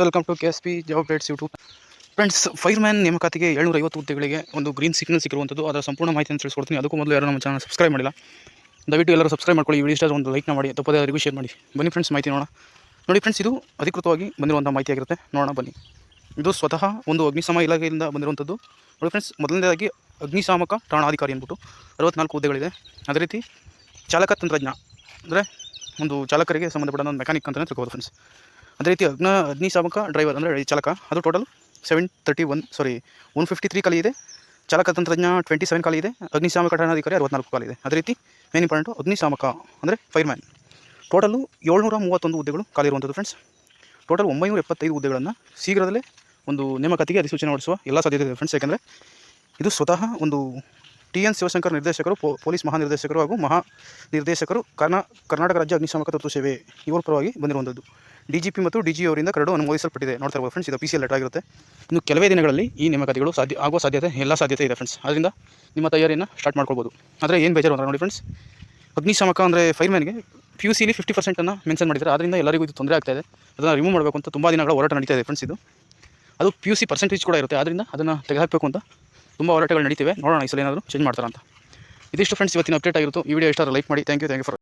Welcome to KSP job updates YouTube. Friends, fireman ನೇಮಕಾತಿಗೆ 750 ಹುದ್ದೆಗಳಿಗೆ ಒಂದು ಗ್ರೀನ್ ಸಿಗ್ನಲ್ ಸಿಕ್ಕಿರುವಂಥದ್ದು. ಅದರ ಸಂಪೂರ್ಣ ಮಾಹಿತಿಯನ್ನು ತಿಳಿಸ್ಕೊಡ್ತೀನಿ. ಅದಕ್ಕೂ ಮೊದಲು ಯಾರು ನಮ್ಮ ಚಾನಲ್ ಸಬ್ಸ್ಕ್ರೈಬ್ ಮಾಡಿಲ್ಲ, ದಯವಿಟ್ಟು ಎಲ್ಲರೂ ಸಬ್ಸ್ಕ್ರೈಬ್ ಮಾಡ್ಕೊಳ್ಳಿ. ಈ ವಿಡಿಯೋ ಇಷ್ಟ ಒಂದು ಲೈಕ್ನ ಮಾಡಿ, ತಪ್ಪದೇ ಅವರಿಗೂ ಶೇರ್ ಮಾಡಿ. ಬನ್ನಿ ಫ್ರೆಂಡ್ಸ್, ಮಾಹಿತಿ ನೋಡೋಣ. ನೋಡಿ ಫ್ರೆಂಡ್ಸ್, ಇದು ಅಧಿಕೃತವಾಗಿ ಬಂದಿರುವಂಥ ಮಾಹಿತಿ ಆಗಿರುತ್ತೆ. ನೋಡೋಣ ಬನ್ನಿ. ಇದು ಸ್ವತಃ ಒಂದು ಅಗ್ನಿಶಾಮಕ ಇಲಾಖೆಯಿಂದ ಬಂದಿರುವಂಥದ್ದು. ನೋಡಿ ಫ್ರೆಂಡ್ಸ್, ಮೊದಲನೇದಾಗಿ ಅಗ್ನಿಶಾಮಕ ಠಾಣಾಧಿಕಾರಿ ಅಂದ್ಬಿಟ್ಟು 64 ಹುದ್ದೆಗಳಿದೆ. ಅದೇ ರೀತಿ ಚಾಲಕ ತಂತ್ರಜ್ಞ, ಅಂದರೆ ಒಂದು ಚಾಲಕರಿಗೆ ಸಂಬಂಧಪಟ್ಟ ಒಂದು ಮೆಕ್ಯಾನಿಕ್ ಅಂತಲೇ ತಿಳ್ಕೊಬೋದು ಫ್ರೆಂಡ್ಸ್. ಅದೇ ರೀತಿ ಅಗ್ನಿಶಾಮಕ ಡ್ರೈವರ್ ಅಂದರೆ ಚಾಲಕ, ಅದು ಟೋಟಲ್ 153 ಖಾಲಿ ಇದೆ. ಚಾಲಕ ತಂತ್ರಜ್ಞ 27 ಖಾಲಿ ಇದೆ. ಅಗ್ನಿಶಾಮಕ ಠಾಣಾಧಿಕಾರಿ 64 ಖಾಲಿ ಇದೆ. ಅದೇ ರೀತಿ ಮೇನ್ ಇಂಪಾರ್ಟೆಂಟು ಅಗ್ನಿಶಾಮಕ ಅಂದರೆ ಫೈರ್ಮ್ಯಾನ್, ಟೋಟಲು 731 ಹುದ್ದೆಗಳು ಖಾಲಿ ಇರುವಂಥದ್ದು ಫ್ರೆಂಡ್ಸ್. ಟೋಟಲ್ 975 ಹುದ್ದೆಗಳನ್ನು ಶೀಘ್ರದಲ್ಲೇ ಒಂದು ನೇಮಕಾತಿಗೆ ಅಧಿಸೂಚನೆ ಹೊರಡಿಸುವ ಎಲ್ಲ ಸಾಧ್ಯತೆ ಇದೆ ಫ್ರೆಂಡ್ಸ್. ಯಾಕೆಂದರೆ ಇದು ಸ್ವತಃ ಒಂದು TN ಶಿವಶಂಕರ್ ನಿರ್ದೇಶಕರು, ಪೊಲೀಸ್ ಮಹಾನಿರ್ದೇಶಕರು ಹಾಗೂ ನಿರ್ದೇಶಕರು, ಕರ್ನಾಟಕ ರಾಜ್ಯ ಅಗ್ನಿಶಾಮಕ ತುರ್ತು ಸೇವೆ ಇವರ ಪರವಾಗಿ ಬಂದಿರುವಂಥದ್ದು. DGP ಮತ್ತು DG ಅವರಿಂದ ಕರಡು ಅನುಮೋದಿಸಲ್ಪಟ್ಟಿದೆ. ನೋಡ್ತಾ ಇರ್ಬೋದು ಫ್ರೆಂಡ್ಸ್, ಇದು PCL ಲೆಟರ್ ಆಗಿರುತ್ತೆ. ಇನ್ನು ಕೆಲವೇ ದಿನಗಳಲ್ಲಿ ಈ ನೇಮಕಾತಿಗಳು ಆಗುವ ಎಲ್ಲ ಸಾಧ್ಯತೆ ಇದೆ ಫ್ರೆಂಡ್ಸ್. ಅದರಿಂದ ನಿಮ್ಮ ತಯಾರಿಯನ್ನು ಸ್ಟಾರ್ಟ್ ಮಾಡ್ಕೊಳ್ಬೋದು. ಆದರೆ ಏನು ಬೇಜಾರು ಅಂದರೆ ನೋಡಿ ಫ್ರೆಂಡ್ಸ್, ಅಗ್ನಿಶಾಮಕ ಅಂದರೆ ಫೈರ್ಮ್ಯಾನ್ಗೆ PUCಲಿ 50% ಮೆನ್ಷನ್ ಮಾಡಿದ್ದಾರೆ. ಅದರಿಂದ ಎಲ್ಲರಿಗೂ ಇದು ತೊಂದರೆ ಆಗ್ತಾಯಿದೆ. ಅದನ್ನು ರಿಮೂವ್ ಮಾಡಬೇಕು ಅಂತ ತುಂಬ ದಿನಗಳ ಹೋರಾಟ ನಡೀತಾ ಇದೆ ಫ್ರೆಂಡ್ಸ್. ಅದು PUC ಪರ್ಸೆಂಟೇಜ್ ಕೂಡ ಇರುತ್ತೆ. ಆದ್ದರಿಂದ ಅದನ್ನು ತೆಗೆದುಹಾಕಬೇಕು ಅಂತ ತುಂಬ ಹೋರಾಟಗಳು ನಡೀತಿವೆ. ನೋಡೋಣ ಈ ಸಲ ಏನಾದರೂ ಚೇಂಜ್ ಮಾಡ್ತಾರಂತ. ಇದಿಷ್ಟು ಫ್ರೆಂಡ್ಸ್ ಇವತ್ತಿನ ಅಪ್ಡೇಟ್ ಆಗಿರುತ್ತೆ. ಈ ವಿಡಿಯೋ ಇಷ್ಟ ಲೈಕ್ ಮಾಡಿ. Thank you for